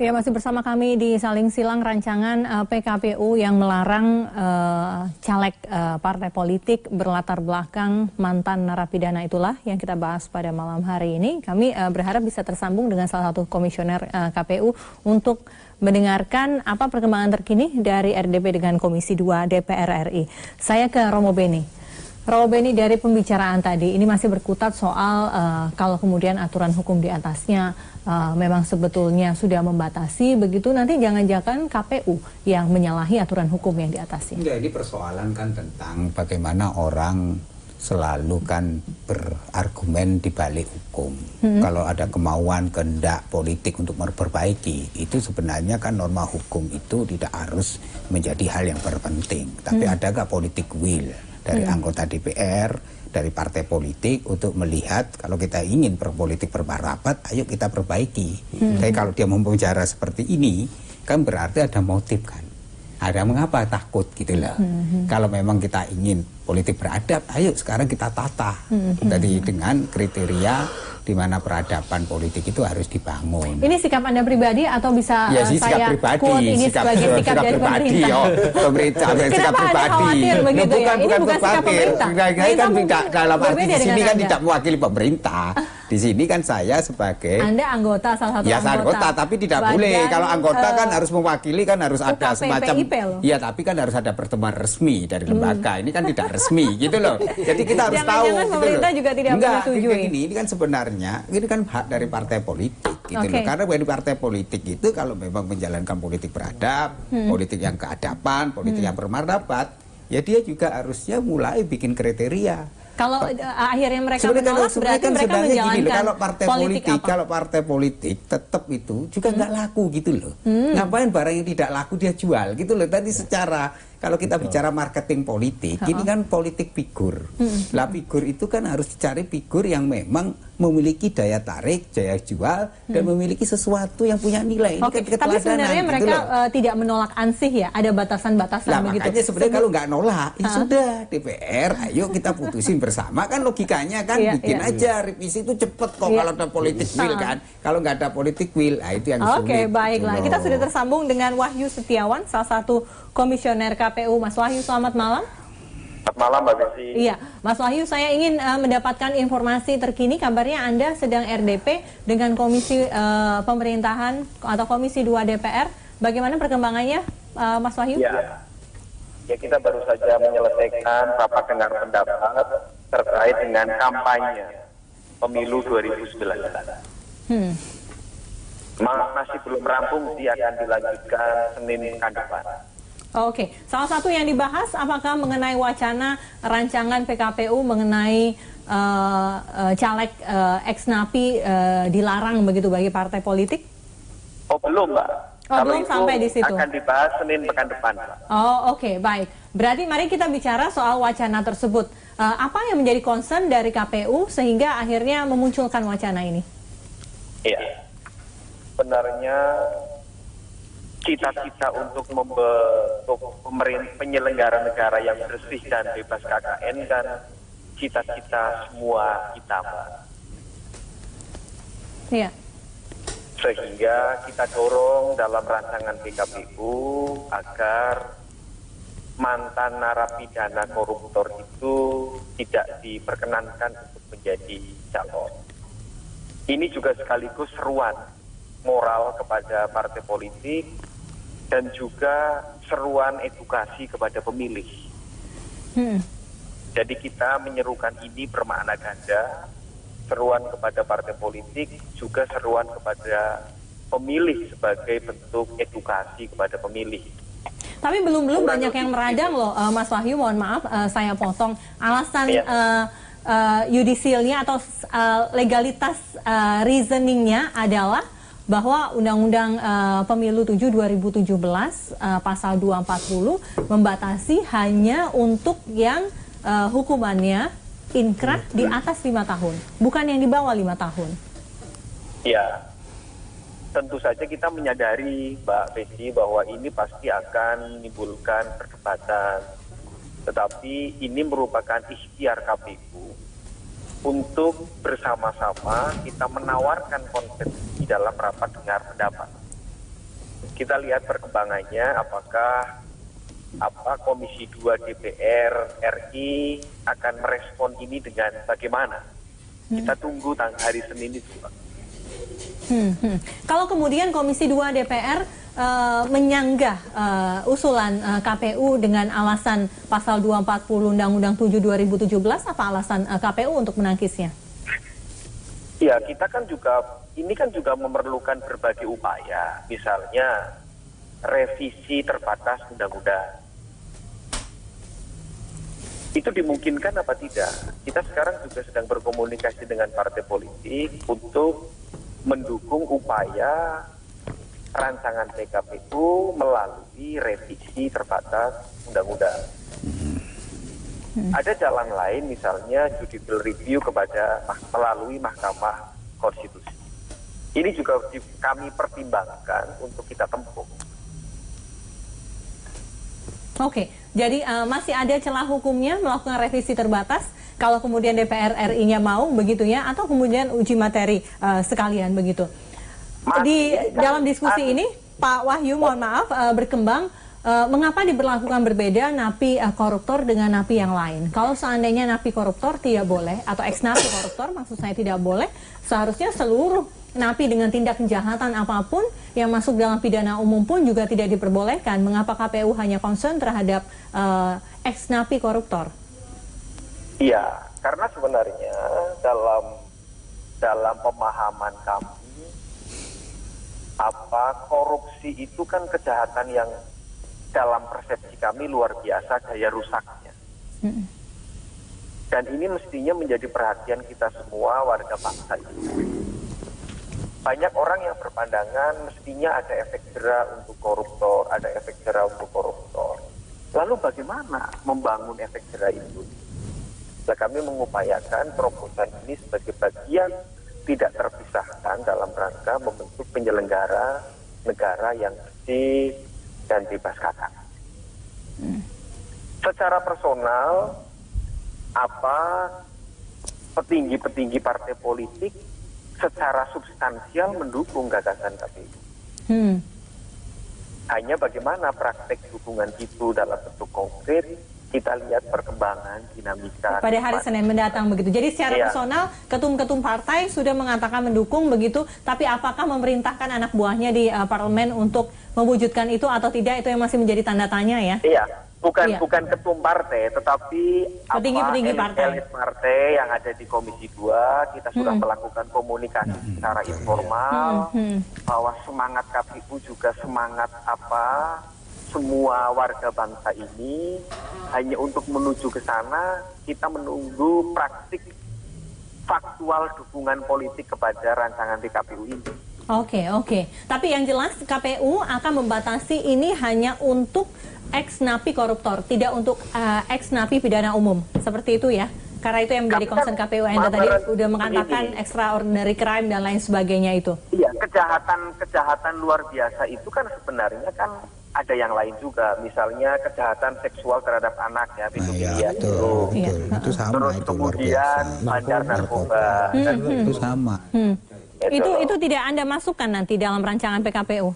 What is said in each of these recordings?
Ya, masih bersama kami di Saling Silang rancangan PKPU yang melarang caleg partai politik berlatar belakang mantan narapidana, itulah yang kita bahas pada malam hari ini. Kami berharap bisa tersambung dengan salah satu komisioner KPU untuk mendengarkan apa perkembangan terkini dari RDP dengan Komisi 2 DPR RI. Saya ke Romo Beni. Romo Beni, dari pembicaraan tadi, ini masih berkutat soal kalau kemudian aturan hukum di atasnya memang sebetulnya sudah membatasi, begitu nanti jangan-jangan KPU yang menyalahi aturan hukum yang di atasnya. Enggak, ini persoalan kan tentang bagaimana orang selalu kan berargumen di balik hukum. Kalau ada kemauan, kehendak politik untuk memperbaiki, itu sebenarnya kan norma hukum itu tidak harus menjadi hal yang terpenting. Tapi ada nggak politik will dari anggota DPR, dari partai politik untuk melihat kalau kita ingin berpolitik bermartabat, ayo kita perbaiki. Tapi kalau dia membicara seperti ini, kan berarti ada motif kan. Ada mengapa takut gitu loh. Kalau memang kita ingin politik beradab, ayo sekarang kita tata. Jadi dengan kriteria di mana peradaban politik itu harus dibangun. Ini sikap Anda pribadi atau bisa ya, saya quote ini sebagai sikap dari pemerintah? Pemerintah sikap pribadi. Khawatir begitu ya? Ini bukan sikap pemerintah. Kan tidak, dalam arti di sini kan tidak mewakili pemerintah. Di sini kan saya sebagai Anda anggota, salah satu anggota, tapi tidak boleh. Kalau anggota kan harus mewakili, kan harus ada semacam, iya, tapi kan harus ada pertemuan resmi dari lembaga. Ini kan tidak resmi gitu loh. Jadi kita harus tahu jangan gitu pemerintah loh. juga tidak menyetujui. Ini kan sebenarnya ini kan hak dari partai politik gitu loh. Karena dari partai politik itu kalau memang menjalankan politik beradab, politik yang keadaban, politik yang bermartabat, ya dia juga harusnya mulai bikin kriteria. Kalau akhirnya mereka menolak, berarti kan mereka menjalankan loh, kalau partai politik, kalau partai politik tetap itu juga nggak laku gitu loh. Ngapain barang yang tidak laku dia jual gitu loh. Tadi secara kalau kita bicara marketing politik, ini kan politik figur. Lah figur itu kan harus dicari figur yang memang memiliki daya tarik, daya jual, dan memiliki sesuatu yang punya nilai. Ini kan tapi sebenarnya gitu mereka tidak menolak ansih ya, ada batasan-batasan begitu. Makanya sebenarnya kalau nggak nolak, ya sudah DPR, ayo kita putusin bersama, kan logikanya kan bikin aja revisi itu cepet kok kalau ada politik will kan. Kalau nggak ada politik will, itu yang sulit. Oke, baiklah. Kita sudah tersambung dengan Wahyu Setiawan, salah satu komisioner KPU. Mas Wahyu, selamat malam. Selamat malam, Mbak Desi. Iya, Mas Wahyu, saya ingin mendapatkan informasi terkini. Kabarnya Anda sedang RDP dengan Komisi Pemerintahan atau Komisi 2 DPR. Bagaimana perkembangannya, Mas Wahyu? Ya, kita baru saja menyelesaikan rapat dengar pendapat terkait dengan kampanye pemilu 2019. Masih belum rampung, sih akan dilanjutkan Senin pekan depan. Oke, salah satu yang dibahas apakah mengenai wacana rancangan PKPU mengenai caleg ex-napi dilarang begitu bagi partai politik? Oh, belum, Mbak. Oh, belum sampai di situ. Akan dibahas Senin pekan depan, Mbak. Oh, oke, baik. Berarti mari kita bicara soal wacana tersebut. Apa yang menjadi concern dari KPU sehingga akhirnya memunculkan wacana ini? Iya. Sebenarnya cita-cita untuk membentuk penyelenggara negara yang bersih dan bebas KKN kan cita-cita semua kita, Mbak. Iya. Sehingga kita dorong dalam rancangan PKPU agar mantan narapidana koruptor itu tidak diperkenankan untuk menjadi calon. Ini juga sekaligus seruan moral kepada partai politik dan juga seruan edukasi kepada pemilih. Jadi kita menyerukan ini bermakna ganda, seruan kepada partai politik, juga seruan kepada pemilih sebagai bentuk edukasi kepada pemilih. Tapi belum banyak yang meradang loh, Mas Wahyu, mohon maaf saya potong. Alasan yudisilnya atau legalitas reasoningnya adalah bahwa Undang-Undang Pemilu 7 2017 pasal 240 membatasi hanya untuk yang hukumannya inkrah di atas 5 tahun, bukan yang di bawah 5 tahun. Ya, tentu saja kita menyadari, Mbak Peci, bahwa ini pasti akan menimbulkan perdebatan. Tetapi ini merupakan ikhtiar KPU untuk bersama-sama kita menawarkan konsep di dalam rapat dengar pendapat. kita lihat perkembangannya apakah Komisi 2 DPR RI akan merespon ini dengan bagaimana. Kita tunggu hari Senin itu, Pak. Kalau kemudian Komisi 2 DPR menyanggah usulan KPU dengan alasan pasal 240 Undang-Undang 7 2017, apa alasan KPU untuk menangkisnya? Ya, ini kan juga memerlukan berbagai upaya, misalnya revisi terbatas undang-undang. Itu dimungkinkan apa tidak? Kita sekarang juga sedang berkomunikasi dengan partai politik untuk mendukung upaya rancangan PKPU melalui revisi terbatas undang-undang. Ada jalan lain, misalnya judicial review melalui Mahkamah Konstitusi. Ini juga kami pertimbangkan untuk kita tempuh. Oke, jadi masih ada celah hukumnya melakukan revisi terbatas kalau kemudian DPR RI-nya mau begitu ya, atau kemudian uji materi sekalian begitu. Dalam diskusi ini Pak Wahyu, mohon maaf, berkembang mengapa diberlakukan berbeda napi koruptor dengan napi yang lain. Kalau seandainya napi koruptor tidak boleh, atau ex-napi koruptor maksud saya tidak boleh, seharusnya seluruh napi dengan tindak kejahatan apapun yang masuk dalam pidana umum pun juga tidak diperbolehkan. Mengapa KPU hanya concern terhadap ex-napi koruptor? Iya, karena sebenarnya dalam pemahaman kami, korupsi itu kan kejahatan yang dalam persepsi kami luar biasa daya rusaknya. Dan ini mestinya menjadi perhatian kita semua warga bangsa ini. Banyak orang yang berpandangan mestinya ada efek jera untuk koruptor, ada efek jera untuk koruptor. Lalu bagaimana membangun efek jera itu? Nah, kami mengupayakan terobosan ini sebagai bagian tidak terpisahkan dalam rangka membentuk penyelenggara negara yang bersih dan bebas kakak. Secara personal, petinggi-petinggi partai politik secara substansial mendukung gagasan KPU. Hanya bagaimana praktek dukungan itu dalam bentuk konkret, kita lihat perkembangan dinamika pada hari Senin mendatang begitu. Jadi secara personal ketum-ketum partai sudah mengatakan mendukung begitu, tapi apakah memerintahkan anak buahnya di parlemen untuk mewujudkan itu atau tidak, itu yang masih menjadi tanda tanya ya? Iya, bukan ketum partai, tetapi petinggi-petinggi elit partai yang ada di Komisi 2, kita sudah melakukan komunikasi secara informal bahwa semangat KPU juga semangat semua warga bangsa ini hanya untuk menuju ke sana. Kita menunggu praktik faktual dukungan politik kepada rancangan PKPU ini. Oke. Tapi yang jelas KPU akan membatasi ini hanya untuk ex-napi koruptor, tidak untuk ex-napi pidana umum. Seperti itu ya? Karena itu yang menjadi concern KPU. Anda tadi sudah mengatakan extraordinary crime dan lain sebagainya itu. Iya, kejahatan luar biasa itu kan sebenarnya kan ada yang lain juga, misalnya kejahatan seksual terhadap anak ya, pedofilia itu sama. Terus itu kemudian bandar narkoba. Itu sama. Itu tidak Anda masukkan nanti dalam rancangan PKPU?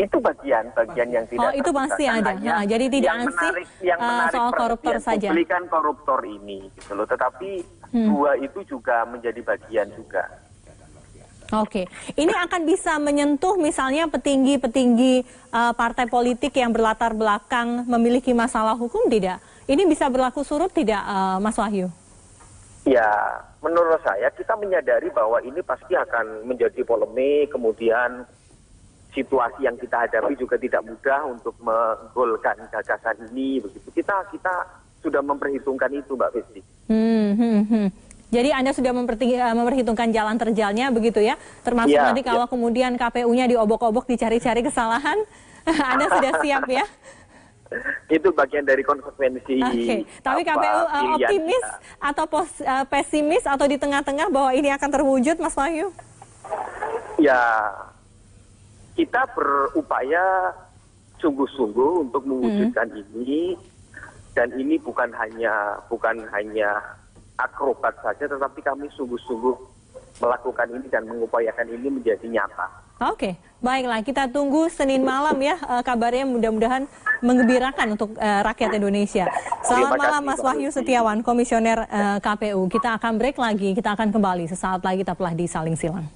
Itu bagian yang tidak. Itu pasti ada. Jadi tidak ansih soal koruptor saja. Publikan koruptor ini, gitu loh. Tetapi dua itu juga menjadi bagian juga. Oke, ini akan bisa menyentuh misalnya petinggi-petinggi partai politik yang berlatar belakang memiliki masalah hukum tidak? Ini bisa berlaku surut tidak, Mas Wahyu? Ya, menurut saya kita menyadari bahwa ini pasti akan menjadi polemik, kemudian situasi yang kita hadapi juga tidak mudah untuk menggolkan gagasan ini, begitu. Kita sudah memperhitungkan itu, Mbak Festi. Jadi Anda sudah memperhitungkan jalan terjalnya begitu ya? Termasuk nanti kalau kemudian KPU-nya diobok-obok, dicari-cari kesalahan, Anda sudah siap ya? Itu bagian dari konsekuensi. Tapi KPU optimis atau pesimis atau di tengah-tengah bahwa ini akan terwujud, Mas Wahyu? Ya, kita berupaya sungguh-sungguh untuk mewujudkan ini, dan ini bukan hanya akrobat saja, tetapi kami sungguh-sungguh melakukan ini dan mengupayakan ini menjadi nyata. Oke, baiklah kita tunggu Senin malam ya, kabarnya mudah-mudahan menggembirakan untuk rakyat Indonesia. Selamat malam Mas Wahyu Setiawan, Komisioner KPU. Kita akan break lagi, kita akan kembali sesaat lagi, tetaplah di Saling Silang.